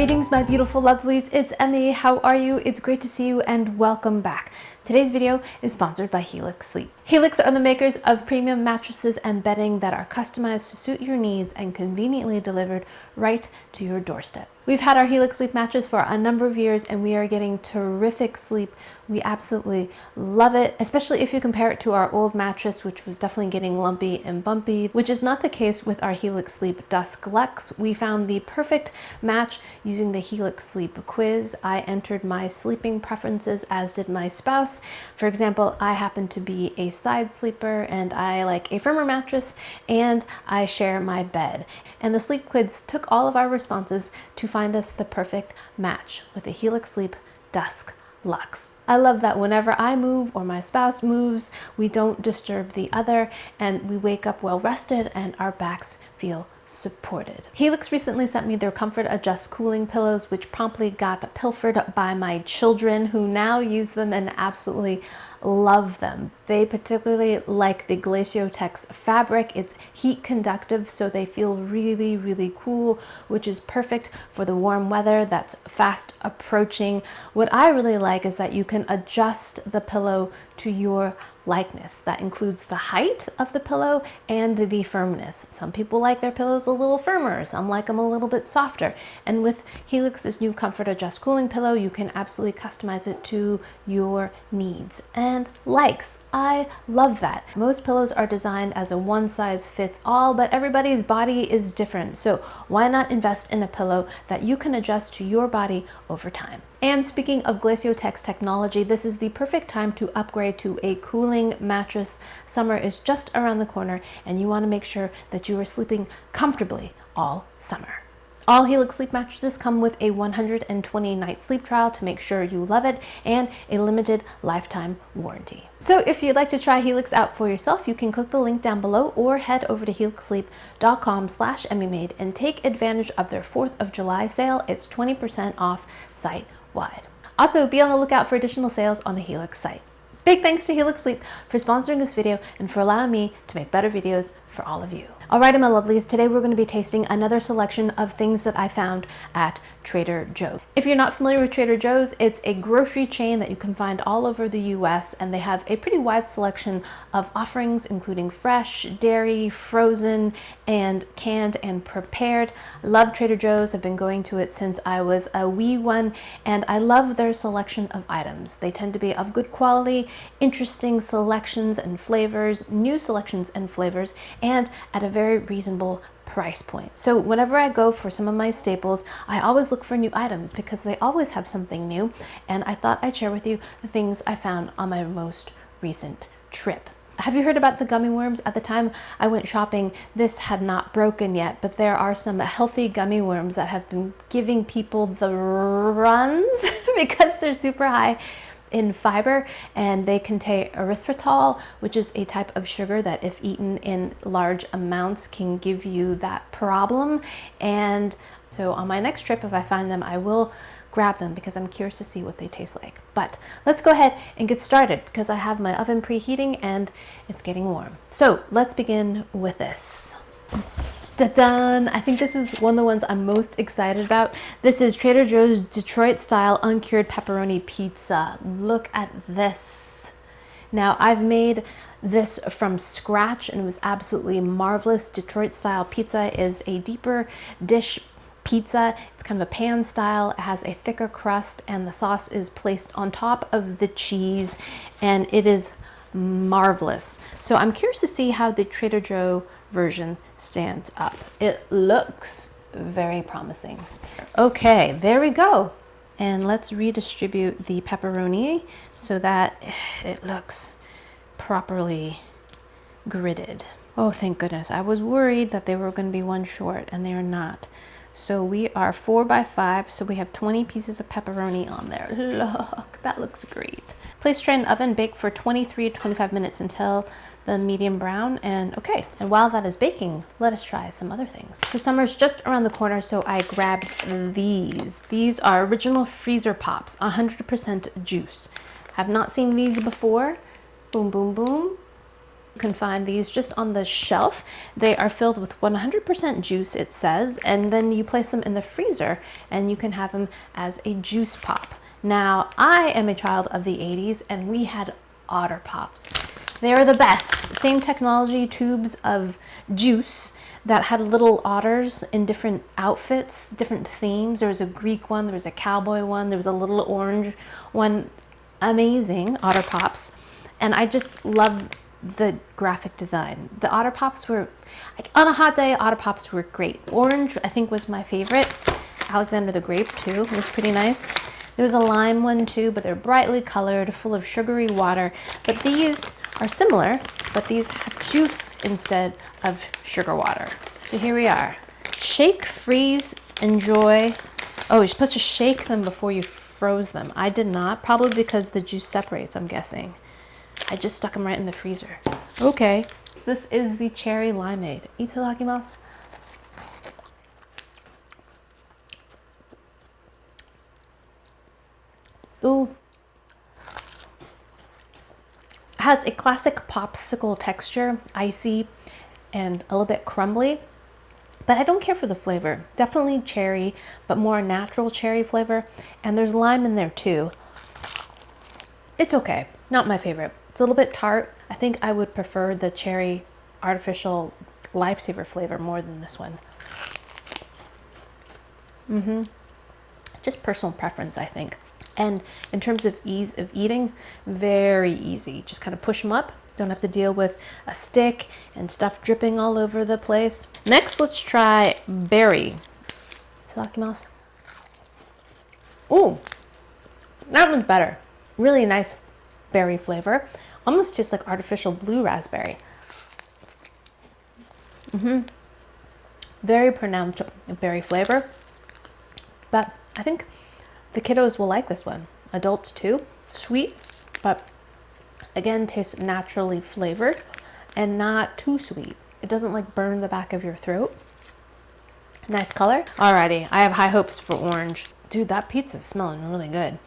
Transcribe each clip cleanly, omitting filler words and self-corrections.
Greetings, my beautiful lovelies. It's Emmy. How are you? It's great to see you and welcome back. Today's video is sponsored by Helix Sleep. Helix are the makers of premium mattresses and bedding that are customized to suit your needs and conveniently delivered right to your doorstep. We've had our Helix Sleep mattress for a number of years and we are getting terrific sleep. We absolutely love it, especially if you compare it to our old mattress, which was definitely getting lumpy and bumpy, which is not the case with our Helix Sleep Dusk Luxe. We found the perfect match using the Helix Sleep quiz. I entered my sleeping preferences, as did my spouse. For example, I happen to be a side sleeper and I like a firmer mattress and I share my bed. And the sleep quiz took all of our responses to find us the perfect match with the Helix Sleep Dusk Luxe. I love that whenever I move or my spouse moves, we don't disturb the other and we wake up well rested and our backs feel supported. Helix recently sent me their Comfort Adjust cooling pillows, which promptly got pilfered by my children, who now use them and absolutely love them. They particularly like the Glaciotex fabric. It's heat conductive, so they feel really, really cool, which is perfect for the warm weather that's fast approaching. What I really like is that you can adjust the pillow to your likeness. That includes the height of the pillow and the firmness. Some people like their pillows a little firmer, some like them a little bit softer. And with Helix's new Comfort Adjust cooling pillow, you can absolutely customize it to your needs and likes. I love that. Most pillows are designed as a one size fits all, but everybody's body is different. So why not invest in a pillow that you can adjust to your body over time? And speaking of Glaciotex technology, this is the perfect time to upgrade to a cooling mattress. Summer is just around the corner and you want to make sure that you are sleeping comfortably all summer. All Helix Sleep mattresses come with a 120-night sleep trial to make sure you love it and a limited lifetime warranty. So if you'd like to try Helix out for yourself, you can click the link down below or head over to helixsleep.com/emmymade and take advantage of their 4th of July sale. It's 20% off site-wide. Also, be on the lookout for additional sales on the Helix site. Big thanks to Helix Sleep for sponsoring this video and for allowing me to make better videos for all of you. Alrighty, my lovelies, today we're going to be tasting another selection of things that I found at Trader Joe's. If you're not familiar with Trader Joe's, it's a grocery chain that you can find all over the US, and they have a pretty wide selection of offerings, including fresh, dairy, frozen, and canned and prepared. I love Trader Joe's. I've been going to it since I was a wee one, and I love their selection of items. They tend to be of good quality, interesting selections and flavors, new selections and flavors, and at a very reasonable price point. So whenever I go for some of my staples, I always look for new items because they always have something new, and I thought I'd share with you the things I found on my most recent trip. Have you heard about the gummy worms? At the time I went shopping, this had not broken yet, but there are some healthy gummy worms that have been giving people the runs because they're super high in fiber, and they contain erythritol, which is a type of sugar that if eaten in large amounts can give you that problem. And so on my next trip, if I find them, I will grab them because I'm curious to see what they taste like. But let's go ahead and get started because I have my oven preheating and it's getting warm. So let's begin with this. Dun! I think this is one of the ones I'm most excited about. This is Trader Joe's Detroit style uncured pepperoni pizza. Look at this. Now, I've made this from scratch and it was absolutely marvelous. Detroit style pizza is a deeper dish pizza. It's kind of a pan style. It has a thicker crust and the sauce is placed on top of the cheese, and it is marvelous. So I'm curious to see how the Trader Joe version stands up. It looks very promising. Okay, there we go. And let's redistribute the pepperoni so that it looks properly gridded. Oh, thank goodness. I was worried that they were going to be one short, and they are not. So we are 4 by 5, so we have 20 pieces of pepperoni on there. Look, that looks great. Place tray in the oven, bake for 23 to 25 minutes until the medium brown. And okay, and while that is baking, let us try some other things. So summer's just around the corner, so I grabbed these. These are original freezer pops, 100% juice. Have not seen these before. Boom, boom, boom. You can find these just on the shelf. They are filled with 100% juice, it says, and then you place them in the freezer and you can have them as a juice pop. Now, I am a child of the 80s and we had Otter Pops. They are the best. Same technology, tubes of juice that had little otters in different outfits, different themes. There was a Greek one, there was a cowboy one, there was a little orange one. Amazing Otter Pops. And I just love the graphic design. The Otter Pops were, like, on a hot day, Otter Pops were great. Orange, I think, was my favorite. Alexander the Grape, too, was pretty nice. There was a lime one, too, but they're brightly colored, full of sugary water. But these are similar, but these have juice instead of sugar water. So here we are. Shake, freeze, enjoy. Oh, you're supposed to shake them before you froze them. I did not, probably because the juice separates, I'm guessing. I just stuck them right in the freezer. Okay. This is the cherry limeade. Itadakimasu. Ooh. It has a classic popsicle texture, icy and a little bit crumbly, but I don't care for the flavor. Definitely cherry, but more natural cherry flavor. And there's lime in there too. It's okay. Not my favorite. It's a little bit tart. I think I would prefer the cherry artificial lifesaver flavor more than this one. Just personal preference, I think. And in terms of ease of eating, very easy. Just kind of push them up. Don't have to deal with a stick and stuff dripping all over the place. Next, let's try berry. Itadakimasu. Ooh, that one's better. Really nice berry flavor. Almost tastes like artificial blue raspberry. Very pronounced berry flavor. But I think the kiddos will like this one. Adults too. Sweet, but again, tastes naturally flavored and not too sweet. It doesn't like burn the back of your throat. Nice color. Alrighty, I have high hopes for orange. Dude, that pizza's smelling really good.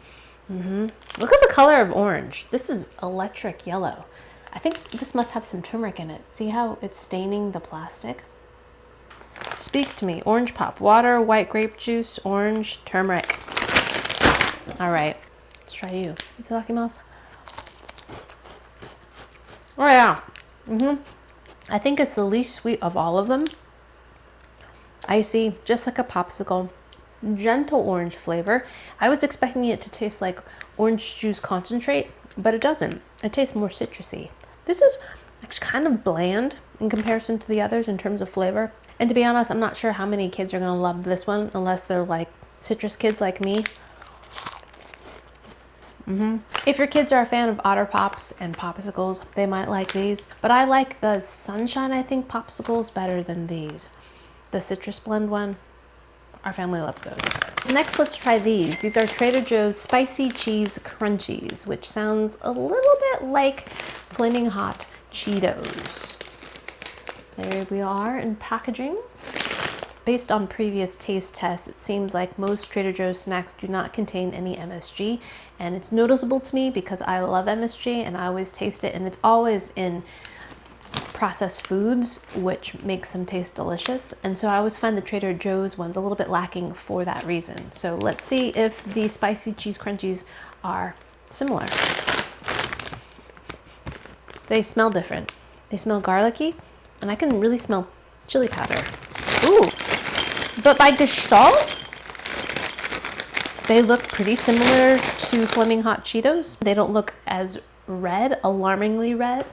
Look at the color of orange. This is electric yellow. I think this must have some turmeric in it. See how it's staining the plastic? Speak to me. Orange pop. Water, white grape juice, orange, turmeric. All right, let's try you. Itadakimasu. Oh yeah. I think it's the least sweet of all of them. Icy, just like a popsicle. Gentle orange flavor. I was expecting it to taste like orange juice concentrate, but it doesn't. It tastes more citrusy. This is actually kind of bland in comparison to the others in terms of flavor. And to be honest, I'm not sure how many kids are gonna love this one unless they're like citrus kids like me. If your kids are a fan of Otter Pops and popsicles, they might like these. But I like the Sunshine, I think, popsicles better than these. The citrus blend one, our family loves those. Next, let's try these. These are Trader Joe's Spicy Cheese Crunchies, which sounds a little bit like Flaming Hot Cheetos. There we are in packaging. Based on previous taste tests, it seems like most Trader Joe's snacks do not contain any MSG, and it's noticeable to me because I love MSG and I always taste it, and it's always in processed foods, which makes them taste delicious. And so I always find the Trader Joe's ones a little bit lacking for that reason. So let's see if the Spicy Cheese Crunchies are similar. They smell different. They smell garlicky, and I can really smell chili powder. Ooh. But by gestalt, they look pretty similar to Flaming Hot Cheetos. They don't look as red, alarmingly red.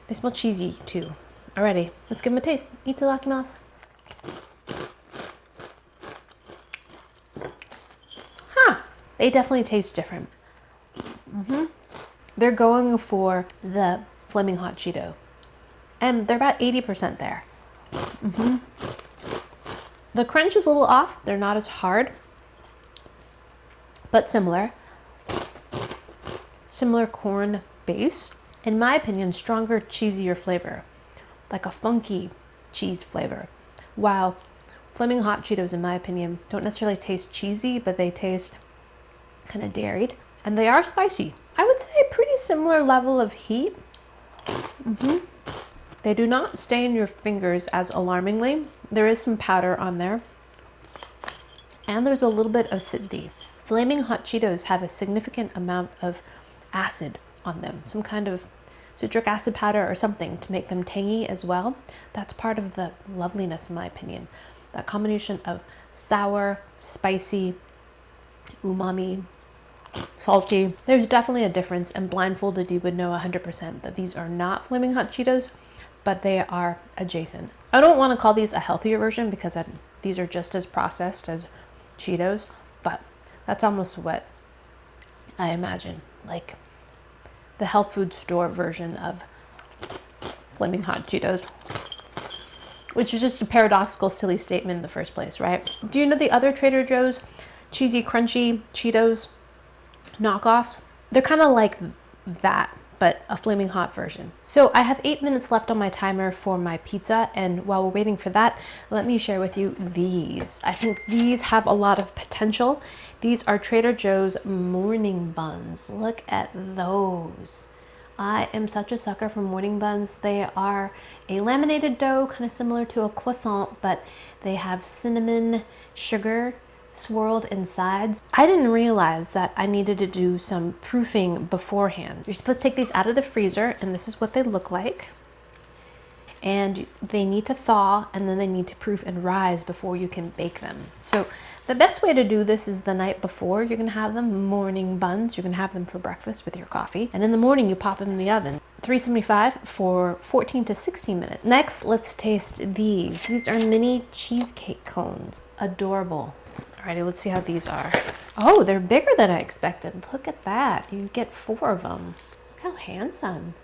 They smell cheesy too. Alrighty, let's give them a taste. Itadakimasu. Huh, they definitely taste different. They're going for the Flaming Hot Cheeto. And they're about 80% there. The crunch is a little off. They're not as hard, but similar. Similar corn base. In my opinion, stronger, cheesier flavor. Like a funky cheese flavor. While Flaming Hot Cheetos, in my opinion, don't necessarily taste cheesy, but they taste kind of dairied. And they are spicy. I would say a pretty similar level of heat. They do not stain your fingers as alarmingly. There is some powder on there. And there's a little bit of acidity. Flaming Hot Cheetos have a significant amount of acid on them, some kind of citric acid powder or something to make them tangy as well. That's part of the loveliness, in my opinion. That combination of sour, spicy, umami, salty. There's definitely a difference, and blindfolded you would know 100% that these are not Flaming Hot Cheetos, but they are adjacent. I don't want to call these a healthier version because these are just as processed as Cheetos, but that's almost what I imagine, like the health food store version of Flaming Hot Cheetos, which is just a paradoxical, silly statement in the first place, right? Do you know the other Trader Joe's cheesy, crunchy Cheetos knockoffs? They're kind of like that, but a flaming hot version. So I have 8 minutes left on my timer for my pizza, and while we're waiting for that, let me share with you these. I think these have a lot of potential. These are Trader Joe's morning buns. Look at those. I am such a sucker for morning buns. They are a laminated dough, kind of similar to a croissant, but they have cinnamon, sugar, swirled inside. I didn't realize that I needed to do some proofing beforehand. You're supposed to take these out of the freezer, and this is what they look like. And they need to thaw, and then they need to proof and rise before you can bake them. So the best way to do this is the night before. You're gonna have them morning buns. You're gonna have them for breakfast with your coffee. And in the morning, you pop them in the oven. 375 for 14 to 16 minutes. Next, let's taste these. These are mini cheesecake cones. Adorable. Alrighty, let's see how these are. Oh, they're bigger than I expected. Look at that. You get 4 of them. Look how handsome.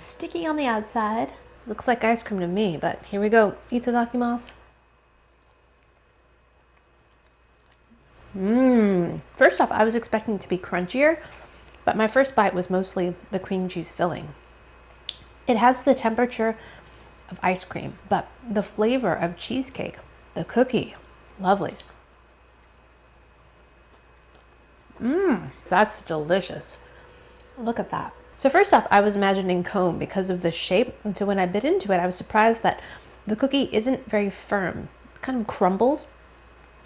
Sticky on the outside. Looks like ice cream to me, but here we go. Itadakimasu. First off, I was expecting it to be crunchier, but my first bite was mostly the cream cheese filling. It has the temperature of ice cream, but the flavor of cheesecake, the cookie, lovely. That's delicious. Look at that. So first off, I was imagining cone because of the shape. And so when I bit into it, I was surprised that the cookie isn't very firm. It kind of crumbles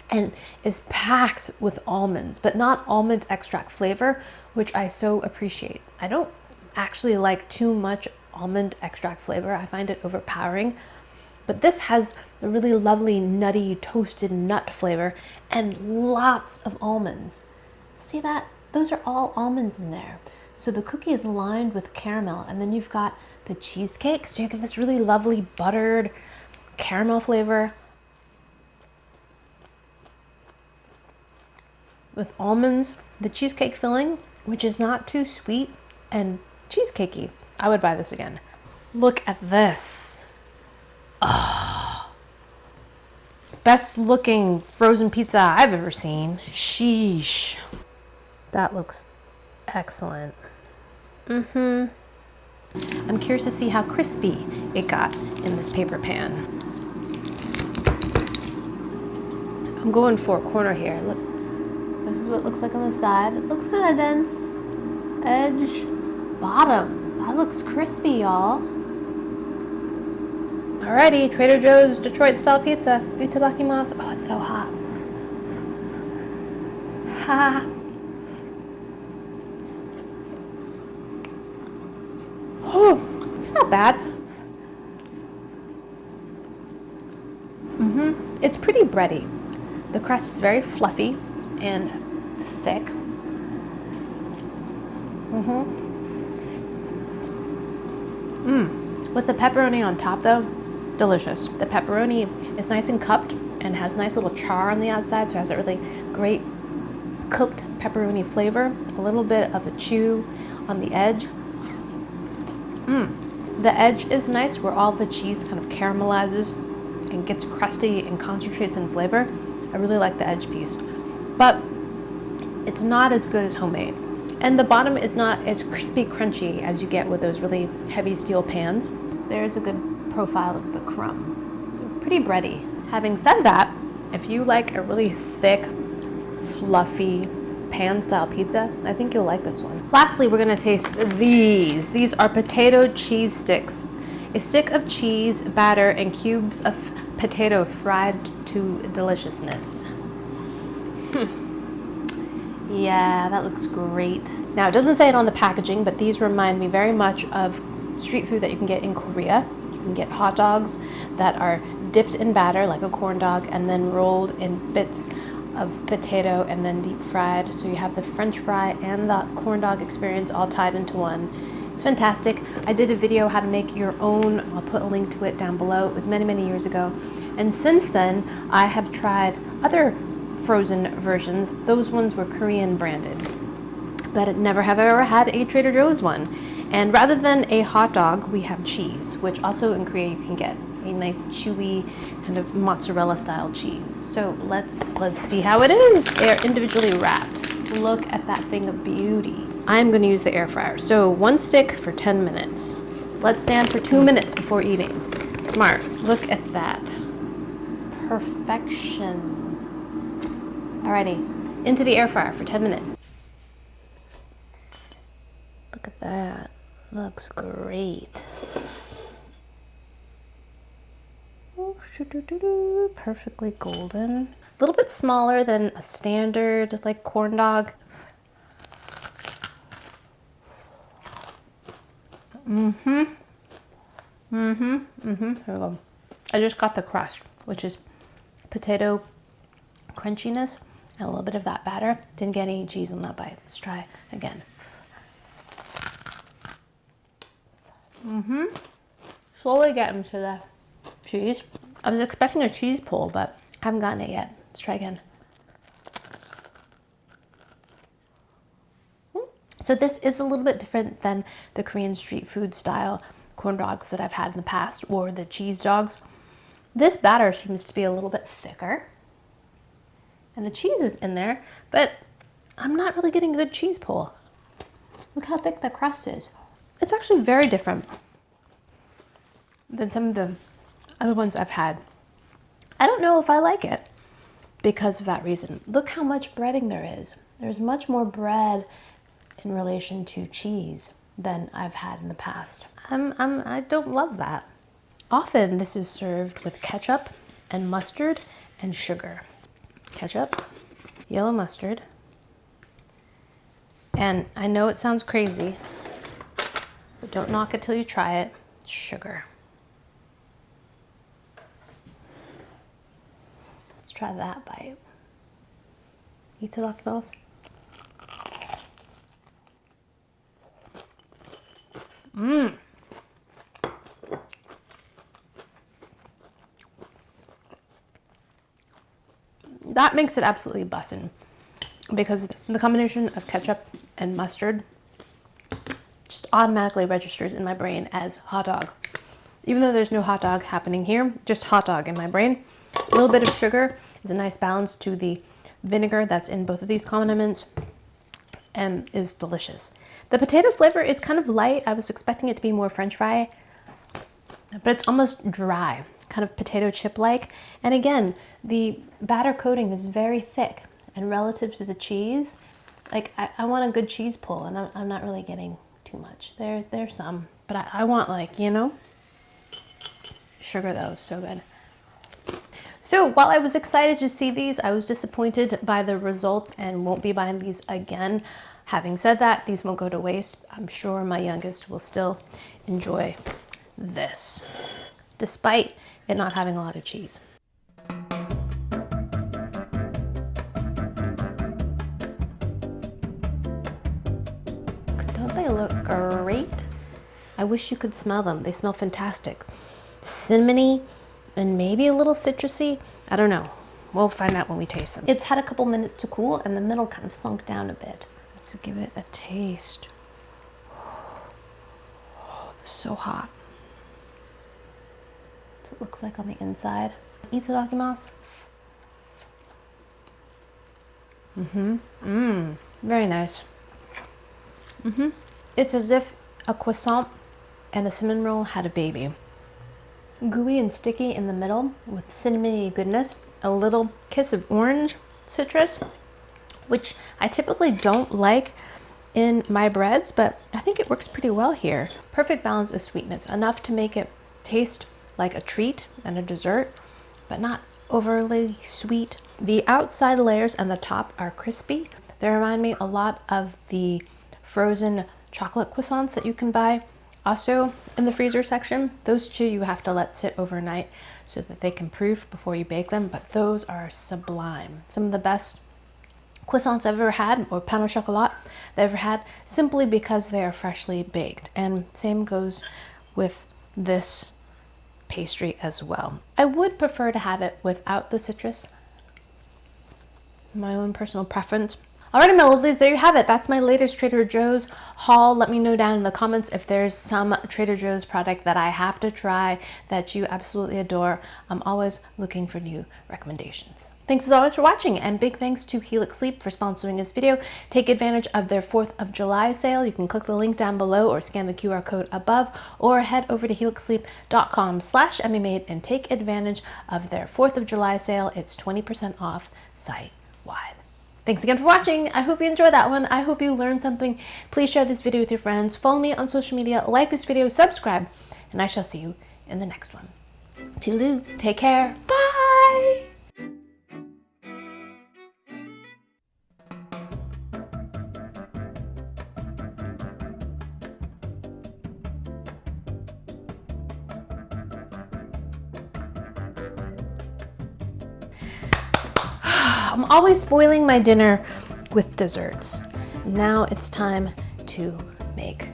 and is packed with almonds, but not almond extract flavor, which I so appreciate. I don't actually like too much almond extract flavor. I find it overpowering. But this has a really lovely, nutty, toasted nut flavor and lots of almonds. See that? Those are all almonds in there. So the cookie is lined with caramel, and then you've got the cheesecake. So you get this really lovely buttered caramel flavor with almonds. The cheesecake filling, which is not too sweet and cheesecakey. I would buy this again. Look at this. Oh. Best looking frozen pizza I've ever seen. Sheesh. That looks excellent. I'm curious to see how crispy it got in this paper pan. I'm going for a corner here. Look, this is what it looks like on the side. It looks kind of dense. Edge, bottom. That looks crispy, y'all. Alrighty, Trader Joe's Detroit style pizza. Itadakimasu. Oh, it's so hot. Ha. Oh, it's not bad. It's pretty bready. The crust is very fluffy and thick. With the pepperoni on top though, delicious. The pepperoni is nice and cupped and has nice little char on the outside, so it has a really great cooked pepperoni flavor. A little bit of a chew on the edge. The edge is nice where all the cheese kind of caramelizes and gets crusty and concentrates in flavor. I really like the edge piece, but it's not as good as homemade. And the bottom is not as crispy crunchy as you get with those really heavy steel pans. There's a good profile of the crumb. So pretty bready. Having said that, if you like a really thick, fluffy, pan style pizza, I think you'll like this one. Lastly, we're gonna taste these. These are potato cheese sticks. A stick of cheese, batter, and cubes of potato fried to deliciousness. Yeah, that looks great. Now, it doesn't say it on the packaging, but these remind me very much of street food that you can get in Korea. You can get hot dogs that are dipped in batter like a corn dog and then rolled in bits of potato and then deep fried. So you have the French fry and the corn dog experience all tied into one. It's fantastic. I did a video how to make your own. I'll put a link to it down below. It was many, many years ago. And since then, I have tried other frozen versions. Those ones were Korean branded, but never have I ever had a Trader Joe's one. And rather than a hot dog, we have cheese, which also in Korea you can get a nice chewy kind of mozzarella style cheese. So let's see how it is. They're individually wrapped. Look at that thing of beauty. I'm going to use the air fryer. So 1 stick for 10 minutes. Let stand for 2 minutes before eating. Smart. Look at that. Perfection. Alrighty, into the air fryer for 10 minutes. Look at that. Looks great. Perfectly golden. A little bit smaller than a standard like corn dog. Here we go. I just got the crust, which is potato crunchiness and a little bit of that batter. Didn't get any cheese in that bite. Let's try again. Slowly getting to the cheese. I was expecting a cheese pull, but I haven't gotten it yet. Let's try again. So this is a little bit different than the Korean street food style corn dogs that I've had in the past, or the cheese dogs. This batter seems to be a little bit thicker, and the cheese is in there, but I'm not really getting a good cheese pull. Look how thick the crust is. It's actually very different than some of the other ones I've had. I don't know if I like it because of that reason. Look how much breading there is. There's much more bread in relation to cheese than I've had in the past. I don't love that. Often this is served with ketchup and mustard and sugar. Ketchup, yellow mustard, and I know it sounds crazy, but don't knock it till you try it. Sugar. Let's try that bite. Itadakimasu. That makes it absolutely bussin', because the combination of ketchup and mustard just automatically registers in my brain as hot dog. Even though there's no hot dog happening here, just hot dog in my brain. A little bit of sugar is a nice balance to the vinegar that's in both of these condiments and is delicious. The potato flavor is kind of light. I was expecting it to be more French fry, but it's almost dry, kind of potato chip-like. And again, the batter coating is very thick, and relative to the cheese, like I want a good cheese pull, and I'm not really getting too much. There's some, but I want, like, you know, sugar though, so good. So while I was excited to see these, I was disappointed by the results and won't be buying these again. Having said that, these won't go to waste. I'm sure my youngest will still enjoy this, despite it not having a lot of cheese. Don't they look great? I wish you could smell them. They smell fantastic. Cinnamony and maybe a little citrusy. I don't know. We'll find out when we taste them. It's had a couple minutes to cool and the middle kind of sunk down a bit. Let's give it a taste. Oh, it's so hot. That's what it looks like on the inside. Itadakimasu. Very nice. It's as if a croissant and a cinnamon roll had a baby. Gooey and sticky in the middle with cinnamony goodness, a little kiss of orange citrus, which I typically don't like in my breads, but I think it works pretty well here. Perfect balance of sweetness, enough to make it taste like a treat and a dessert, but not overly sweet. The outside layers and the top are crispy. They remind me a lot of the frozen chocolate croissants that you can buy also in the freezer section. Those two you have to let sit overnight so that they can proof before you bake them, but those are sublime. Some of the best croissants I've ever had, or pain au chocolat that I've ever had, simply because they are freshly baked. And same goes with this pastry as well. I would prefer to have it without the citrus, my own personal preference. Alrighty, my lovelies, there you have it. That's my latest Trader Joe's haul. Let me know down in the comments if there's some Trader Joe's product that I have to try that you absolutely adore. I'm always looking for new recommendations. Thanks as always for watching, and big thanks to Helix Sleep for sponsoring this video. Take advantage of their 4th of July sale. You can click the link down below or scan the QR code above, or head over to helixsleep.com/emmymade and take advantage of their 4th of July sale. It's 20% off site-wide. Thanks again for watching. I hope you enjoyed that one. I hope you learned something. Please share this video with your friends. Follow me on social media, like this video, subscribe, and I shall see you in the next one. Toodaloo. Take care. Bye. I'm always spoiling my dinner with desserts. Now it's time to make